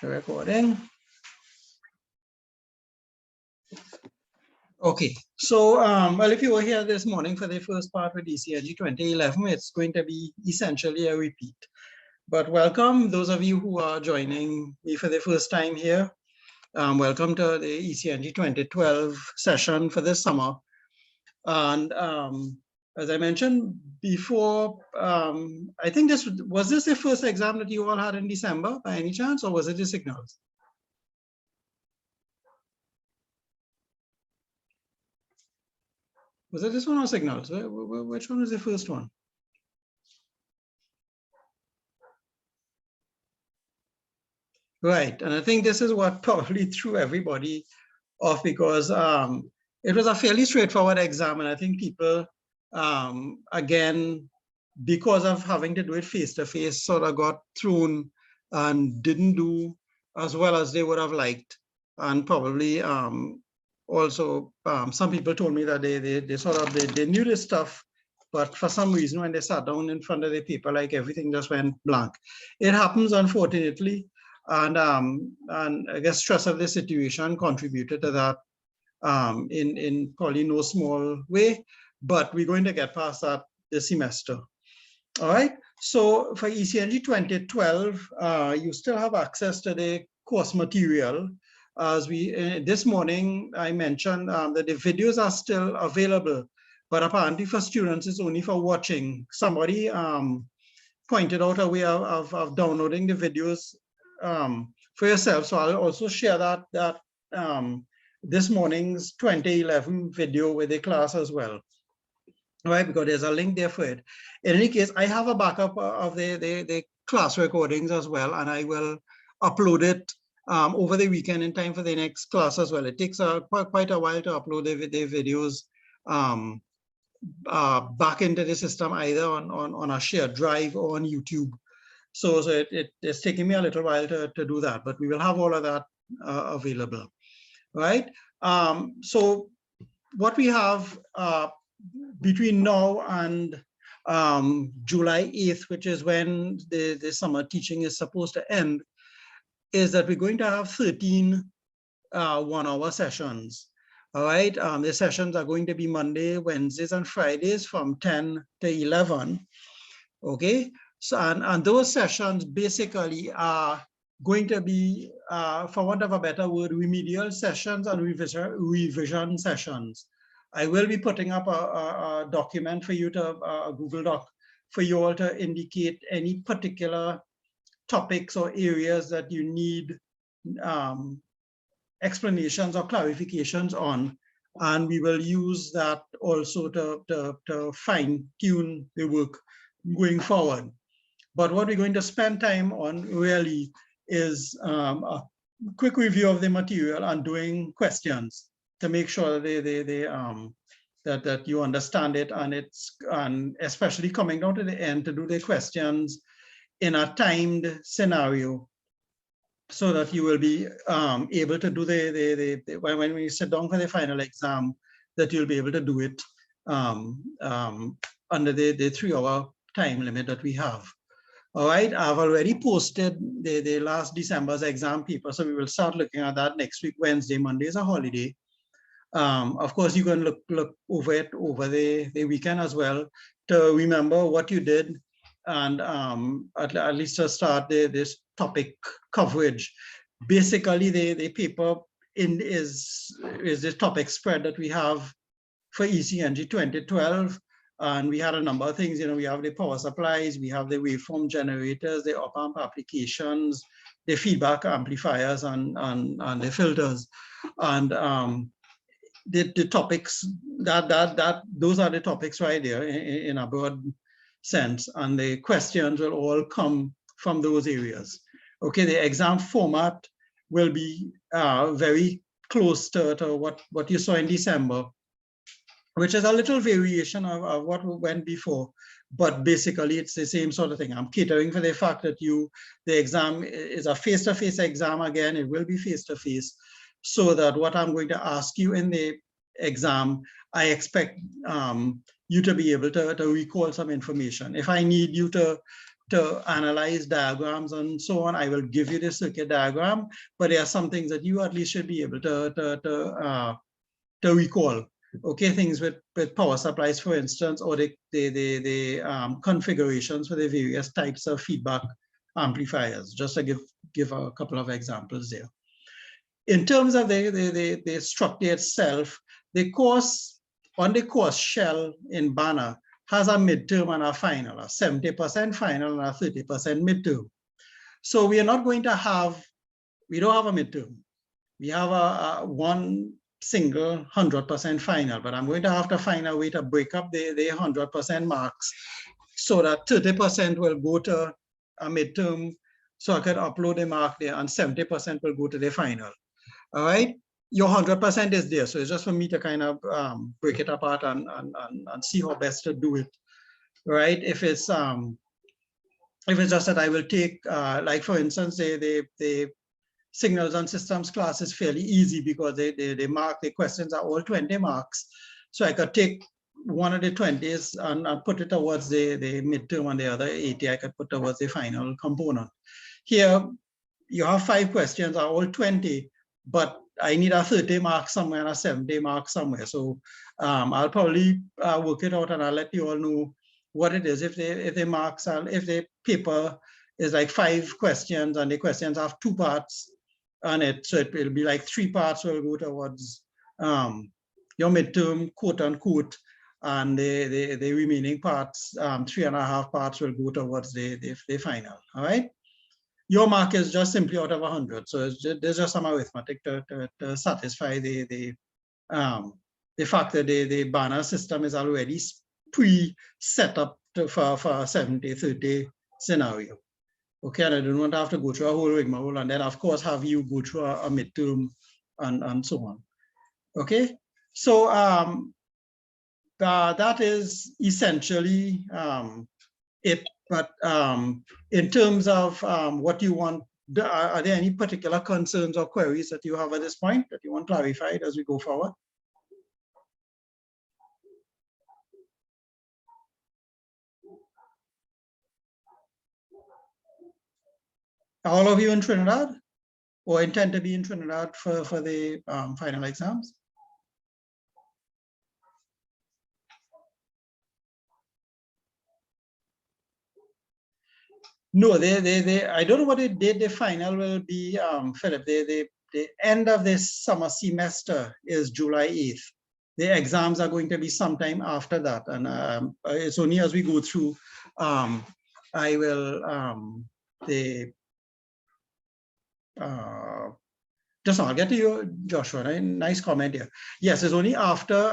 the recording. Okay, so well, if you were here this morning for the first part with ECNG 2011, it's going to be essentially a repeat. But welcome those of you who are joining me for the first time here. Welcome to the ECNG 2012 session for this summer. And as I mentioned before, I think this was the first exam that you all had in December by any chance, or was it the signals? Was it this one or signals? Which one was the first one? Right, and I think this is what probably threw everybody off, because it was a fairly straightforward exam, and I think people, again, because of having to do it face-to-face, sort of got thrown and didn't do as well as they would have liked. And probably also some people told me that they knew this stuff, but for some reason when they sat down in front of the paper, like everything just went blank. It happens, unfortunately, and I guess stress of the situation contributed to that in probably no small way, but we're going to get past that this semester. All right, so for ECNG 2012, you still have access to the course material. As we, this morning, I mentioned that the videos are still available, but apparently for students, it's only for watching. Somebody pointed out a way of downloading the videos for yourself. So I'll also share that this morning's 2011 video with the class as well. Right, because there's a link there for it. In any case, I have a backup of the class recordings as well, and I will upload it over the weekend in time for the next class as well. It takes quite a while to upload the videos back into the system, either on a shared drive or on YouTube. So it's taking me a little while to do that, but we will have all of that available, right? So what we have between now and July 8th, which is when the summer teaching is supposed to end, is that we're going to have 13 one-hour sessions. All right, the sessions are going to be Monday, Wednesdays, and Fridays from 10 to 11. Okay, so and those sessions basically are going to be, for want of a better word, remedial sessions and revision sessions. I will be putting up a document for you to, a Google Doc, for you all to indicate any particular topics or areas that you need explanations or clarifications on. And we will use that also to fine tune the work going forward. But what we're going to spend time on really is a quick review of the material and doing questions to make sure that you understand it, and especially coming down to the end to do the questions in a timed scenario, so that you will be able to do when we sit down for the final exam, that you'll be able to do it under the 3-hour time limit that we have. All right, I've already posted the last December's exam paper, so we will start looking at that next week. Wednesday, Monday is a holiday. Of course, you can look over it over the weekend as well to remember what you did, and at least to start this topic coverage. Basically, the paper is the topic spread that we have for ECNG 2012. And we had a number of things, we have the power supplies, we have the waveform generators, the op-amp applications, the feedback amplifiers, and the filters. And the topics those are the topics right there in a broad sense, and the questions will all come from those areas. Okay, the exam format will be very close to what you saw in December, which is a little variation of what went before, but basically it's the same sort of thing. I'm catering for the fact that the exam is a face-to-face exam. Again, it will be face-to-face, so that what I'm going to ask you in the exam, I expect you to be able to recall some information. If I need you to to analyze diagrams and so on, I will give you the circuit diagram, but there are some things that you at least should be able to recall. Okay, things with power supplies, for instance, or the configurations for the various types of feedback amplifiers, just to give a couple of examples there. In terms of the structure itself, the course, on the course shell in Banner has a midterm and a final, a 70% final and a 30% midterm. So we are not going to have, we don't have a midterm. We have a one single 100% final, but I'm going to have to find a way to break up the 100% marks so that 30% will go to a midterm, so I could upload the mark there, and 70% will go to the final. All right, your 100% is there, so it's just for me to kind of break it apart and see how best to do it. Right? If it's just that I will take, like for instance, the signals and systems class is fairly easy because they mark, the questions are all 20 marks. So I could take one of the 20s and put it towards the midterm, and the other 80 I could put towards the final component. Here, you have 5 questions, are all 20, but I need a 30 mark somewhere and a 70 mark somewhere. So I'll probably work it out, and I'll let you all know what it is. If the marks are, if the paper is like 5 questions and the questions have 2 parts on it, so it will be like 3 parts will go towards your midterm, quote unquote, and the remaining parts, 3.5 parts will go towards the final. All right. Your mark is just simply out of 100, so there's just some arithmetic to satisfy the fact that the Banner system is already pre-set up for a 70-30 scenario. Okay, and I don't want to have to go through a whole rigmarole and then, of course, have you go through a midterm and so on. Okay, so that is essentially it. But in terms of what you want, are there any particular concerns or queries that you have at this point that you want clarified as we go forward? All of you in Trinidad or intend to be in Trinidad for the final exams? No, I don't know what the date the final will be, Philip. The end of this summer semester is July 8th. The exams are going to be sometime after that. And it's only as we go through, I will, just I'll get to you, Joshua. Nice comment here. Yes, it's only after,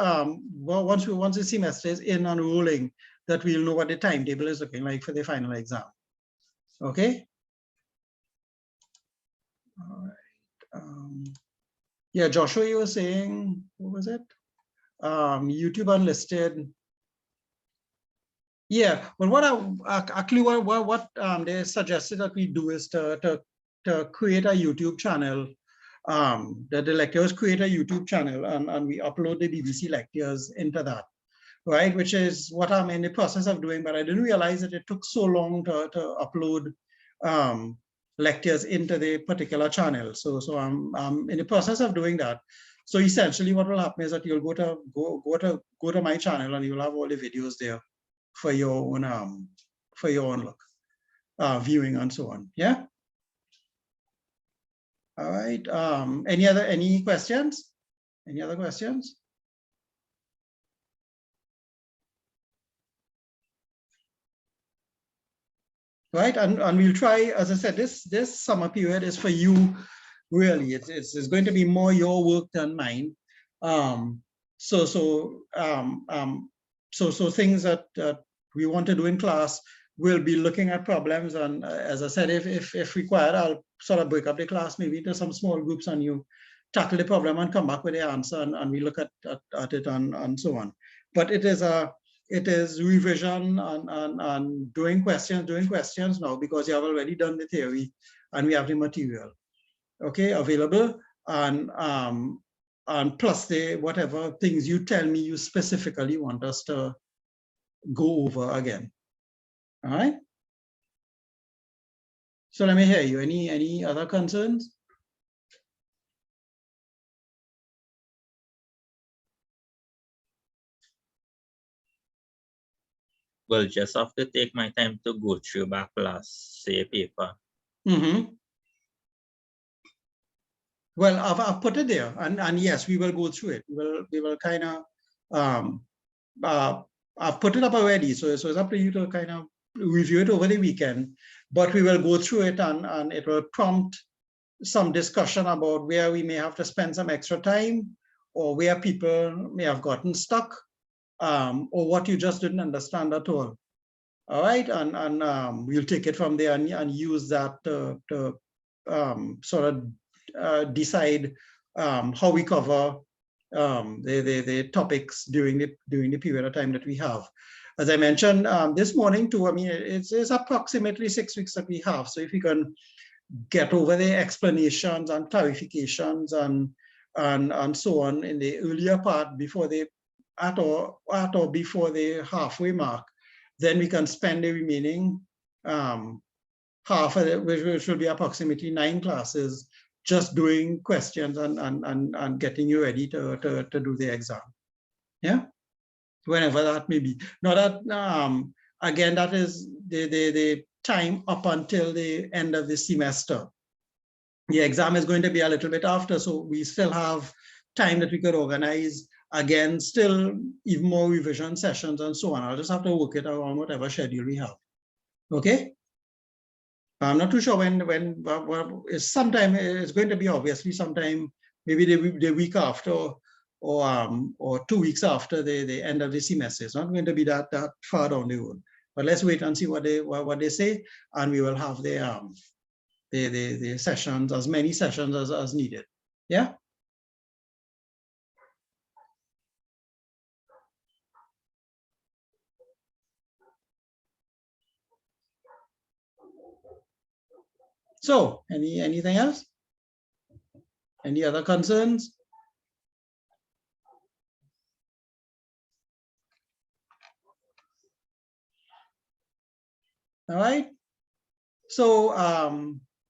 once the semester is in and rolling, that we'll know what the timetable is looking like for the final exam. Okay. All right. Yeah, Joshua, you were saying, what was it? YouTube unlisted. Yeah, well, what they suggested that we do is to create a YouTube channel. The lecturers create a YouTube channel, and we upload the BBC lectures into that. Right, which is what I'm in the process of doing, but I didn't realize that it took so long to upload lectures into the particular channel. So I'm in the process of doing that. So essentially, what will happen is that you'll go to my channel, and you'll have all the videos there for your own look, viewing and so on. Yeah. All right. Any questions? Any other questions? Right, and we'll try, as I said, this summer period is for you, really. It's going to be more your work than mine. So things that we want to do in class, we'll be looking at problems, and as I said, if required, I'll sort of break up the class maybe into some small groups, and you tackle the problem and come back with the answer, and we look at it and so on. But it is revision and doing questions now, because you have already done the theory and we have the material, okay, available, and plus the whatever things you tell me you specifically want us to go over again. All right. So let me hear you. Any other concerns? Well, just have to take my time to go through back last say paper. Mm-hmm. Well, I've put it there, and yes, we will go through it. We will kind of I've put it up already, so it's up to you to kind of review it over the weekend. But we will go through it, and it will prompt some discussion about where we may have to spend some extra time, or where people may have gotten stuck, or what you just didn't understand at all. All right, and we'll take it from there and use that to sort of decide how we cover the topics during the period of time that we have. As I mentioned this morning too, I mean, it's approximately 6 weeks that we have. So if we can get over the explanations and clarifications and so on in the earlier part before the at or before the halfway mark, then we can spend the remaining half of it, which will be approximately 9 classes, just doing questions and getting you ready to do the exam. Yeah, whenever that may be. Now that again, that is the time up until the end of the semester. The exam is going to be a little bit after, so we still have time that we could organize, again, still even more revision sessions and so on. I'll just have to work it around whatever schedule we have. Okay? I'm not too sure when sometime it's going to be obviously sometime maybe the week after, or 2 weeks after the end of the semester. It's not going to be that far down the road. But let's wait and see what they say, and we will have the sessions, as many sessions as needed. Yeah. So anything else? Any other concerns? All right. So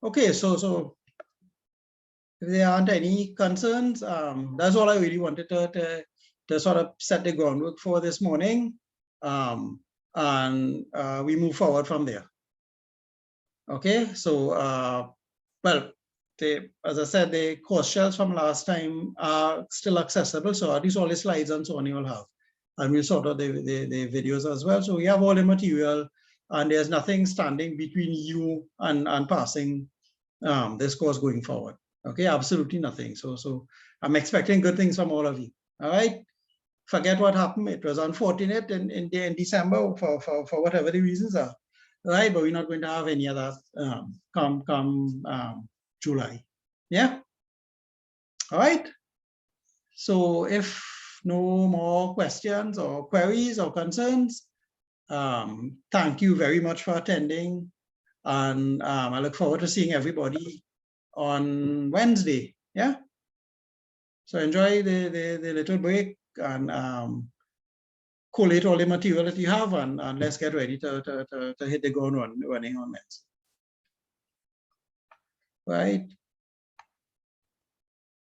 okay, so if there aren't any concerns, that's all I really wanted to sort of set the groundwork for this morning, and we move forward from there. Okay, so well, as I said, the course shells from last time are still accessible, so at least all the slides and so on you will have, and we'll sort out the videos as well. So we have all the material, and there's nothing standing between you and passing this course going forward. Okay, absolutely nothing. So I'm expecting good things from all of you. All right. Forget what happened. It was unfortunate in December for whatever the reasons are. Right, but we're not going to have any of that come July. Yeah. All right. So if no more questions or queries or concerns, thank you very much for attending, and I look forward to seeing everybody on Wednesday. Yeah. So enjoy the little break, and collate all the material that you have, and let's get ready to hit the ground running on Wednesday. Right.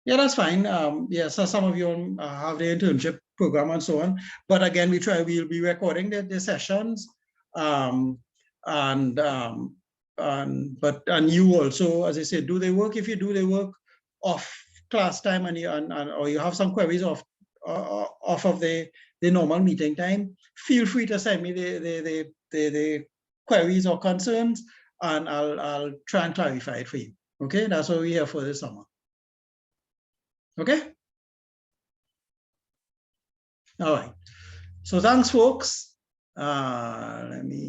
Yeah, that's fine. Yeah, so some of you have the internship program and so on. But again, we'll be recording the sessions. And you also, as I said, do the work. If you do the work off class time, or you have some queries off of the normal meeting time, feel free to send me the queries or concerns, and I'll try and clarify it for you. Okay, that's what we're here for this summer. Okay. All right. So thanks, folks. Let me